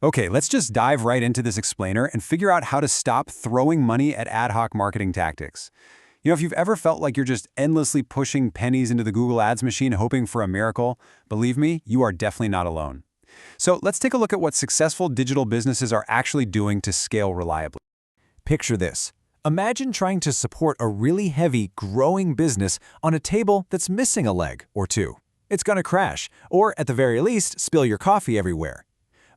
Okay, let's just dive right into this explainer and figure out how to stop throwing money at ad hoc marketing tactics. If you've ever felt like you're just endlessly pushing pennies into the Google Ads machine hoping for a miracle, believe me, you are definitely not alone. So let's take a look at what successful digital businesses are actually doing to scale reliably. Picture this. Imagine trying to support a really heavy, growing business on a table that's missing a leg or two. It's going to crash, or at the very least, spill your coffee everywhere.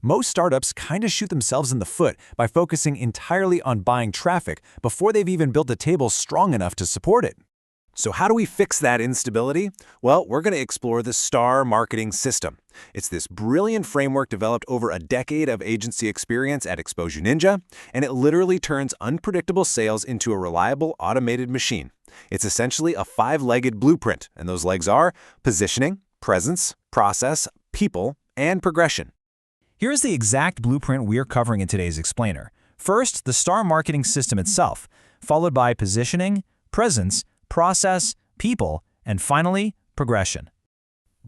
Most startups kind of shoot themselves in the foot by focusing entirely on buying traffic before they've even built a table strong enough to support it. So how do we fix that instability? Well, we're going to explore the STAR marketing system. It's this brilliant framework developed over a decade of agency experience at Exposure Ninja, and it literally turns unpredictable sales into a reliable automated machine. It's essentially a 5-legged blueprint, and those legs are positioning, presence, process, people, and progression. Here's the exact blueprint we're covering in today's explainer. First, the STAR marketing system itself, followed by positioning, presence, process, people, and finally, progression.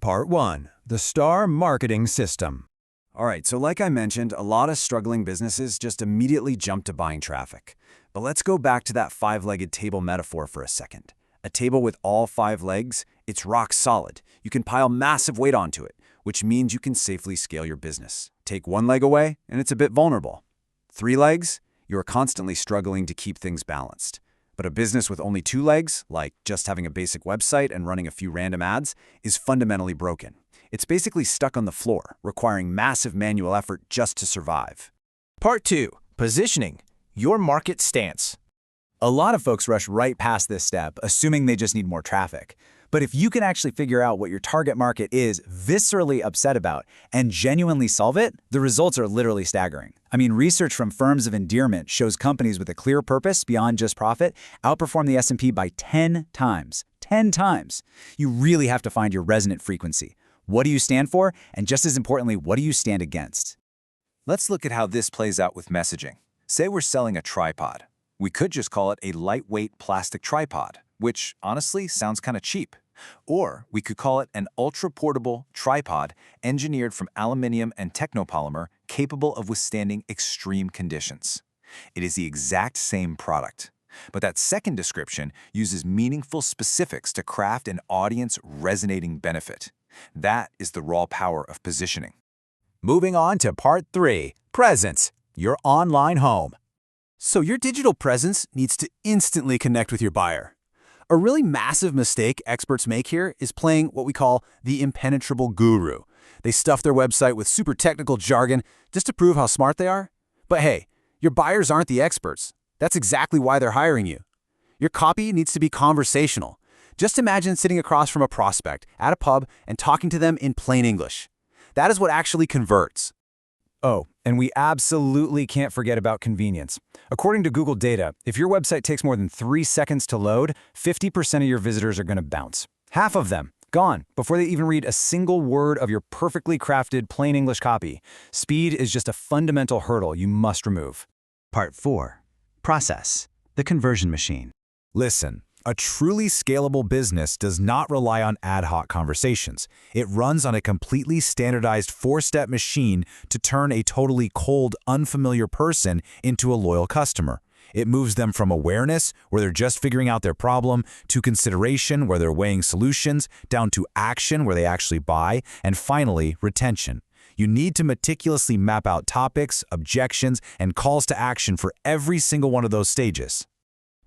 Part 1. The STAR marketing system. All right, so like I mentioned, a lot of struggling businesses just immediately jump to buying traffic. But let's go back to that 5-legged table metaphor for a second. A table with all 5 legs, it's rock solid. You can pile massive weight onto it, which means you can safely scale your business. Take 1 leg away, and it's a bit vulnerable. 3 legs, you're constantly struggling to keep things balanced. But a business with only 2 legs, like just having a basic website and running a few random ads, is fundamentally broken. It's basically stuck on the floor, requiring massive manual effort just to survive. Part 2. Positioning. Your market stance. A lot of folks rush right past this step, assuming they just need more traffic. But if you can actually figure out what your target market is viscerally upset about and genuinely solve it, the results are literally staggering. I mean, research from firms of endearment shows companies with a clear purpose beyond just profit outperform the S&P by 10 times. 10 times. You really have to find your resonant frequency. What do you stand for? And just as importantly, what do you stand against? Let's look at how this plays out with messaging. Say we're selling a tripod. We could just call it a lightweight plastic tripod, which honestly sounds kind of cheap. Or we could call it an ultra-portable tripod engineered from aluminum and technopolymer capable of withstanding extreme conditions. It is the exact same product. But that second description uses meaningful specifics to craft an audience-resonating benefit. That is the raw power of positioning. Moving on to Part 3, Presence, your online home. So your digital presence needs to instantly connect with your buyer. A really massive mistake experts make here is playing what we call the impenetrable guru. They stuff their website with super technical jargon just to prove how smart they are. But hey, your buyers aren't the experts. That's exactly why they're hiring you. Your copy needs to be conversational. Just imagine sitting across from a prospect at a pub and talking to them in plain English. That is what actually converts. Oh, and we absolutely can't forget about convenience. According to Google data, if your website takes more than 3 seconds to load, 50% of your visitors are going to bounce. Half of them, gone, before they even read a single word of your perfectly crafted plain English copy. Speed is just a fundamental hurdle you must remove. Part 4, Process, the conversion machine. Listen, a truly scalable business does not rely on ad hoc conversations. It runs on a completely standardized 4-step machine to turn a totally cold, unfamiliar person into a loyal customer. It moves them from awareness, where they're just figuring out their problem, to consideration, where they're weighing solutions, down to action, where they actually buy, and finally, retention. You need to meticulously map out topics, objections, and calls to action for every single one of those stages.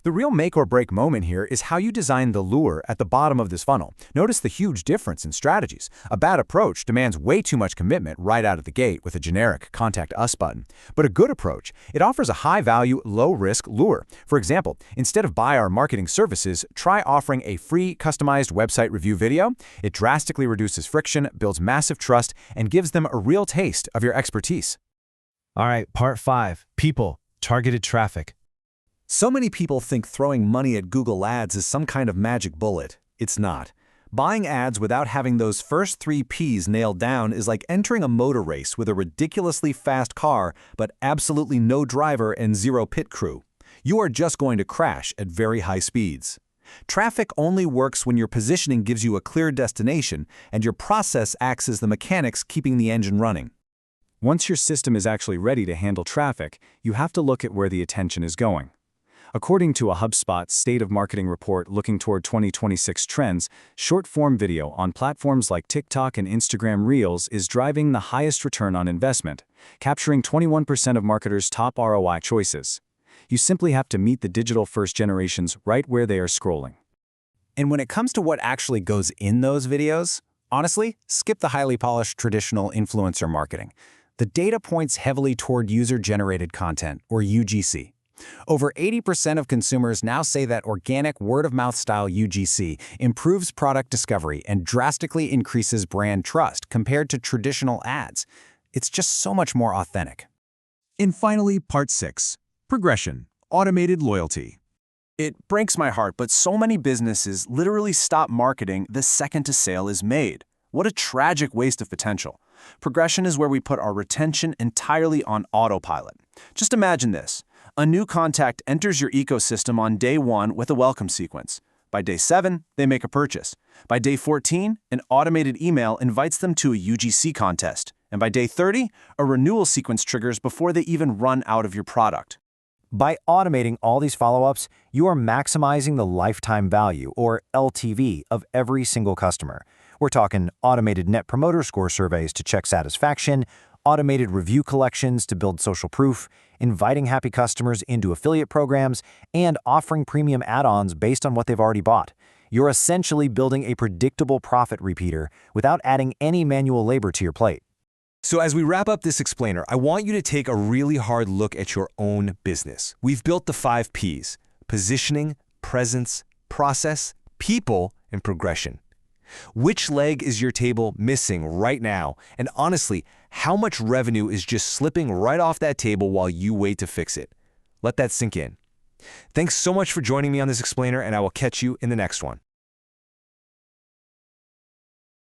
The real make or break moment here is how you design the lure at the bottom of this funnel. Notice the huge difference in strategies. A bad approach demands way too much commitment right out of the gate with a generic Contact Us button. But a good approach, it offers a high-value, low-risk lure. For example, instead of buy our marketing services, try offering a free, customized website review video. It drastically reduces friction, builds massive trust, and gives them a real taste of your expertise. All right, Part 5, People, Targeted Traffic. So many people think throwing money at Google Ads is some kind of magic bullet. It's not. Buying ads without having those first 3 Ps nailed down is like entering a motor race with a ridiculously fast car, but absolutely no driver and 0 pit crew. You are just going to crash at very high speeds. Traffic only works when your positioning gives you a clear destination and your process acts as the mechanics keeping the engine running. Once your system is actually ready to handle traffic, you have to look at where the attention is going. According to a HubSpot State of Marketing report looking toward 2026 trends, short-form video on platforms like TikTok and Instagram Reels is driving the highest return on investment, capturing 21% of marketers' top ROI choices. You simply have to meet the digital-first generations right where they are scrolling. And when it comes to what actually goes in those videos, honestly, skip the highly polished traditional influencer marketing. The data points heavily toward user-generated content, or UGC. Over 80% of consumers now say that organic word-of-mouth style UGC improves product discovery and drastically increases brand trust compared to traditional ads. It's just so much more authentic. And finally, Part 6. Progression. Automated loyalty. It breaks my heart, but so many businesses literally stop marketing the second a sale is made. What a tragic waste of potential. Progression is where we put our retention entirely on autopilot. Just imagine this. A new contact enters your ecosystem on day 1 with a welcome sequence. By day 7, they make a purchase. By day 14, an automated email invites them to a UGC contest. And by day 30, a renewal sequence triggers before they even run out of your product. By automating all these follow-ups, you are maximizing the lifetime value, or LTV, of every single customer. We're talking automated Net Promoter Score surveys to check satisfaction, automated review collections to build social proof, inviting happy customers into affiliate programs, and offering premium add-ons based on what they've already bought. You're essentially building a predictable profit repeater without adding any manual labor to your plate. So as we wrap up this explainer, I want you to take a really hard look at your own business. We've built the 5 Ps: positioning, presence, process, people, and progression. Which leg is your table missing right now? And honestly, how much revenue is just slipping right off that table while you wait to fix it? Let that sink in. Thanks so much for joining me on this explainer, and I will catch you in the next one.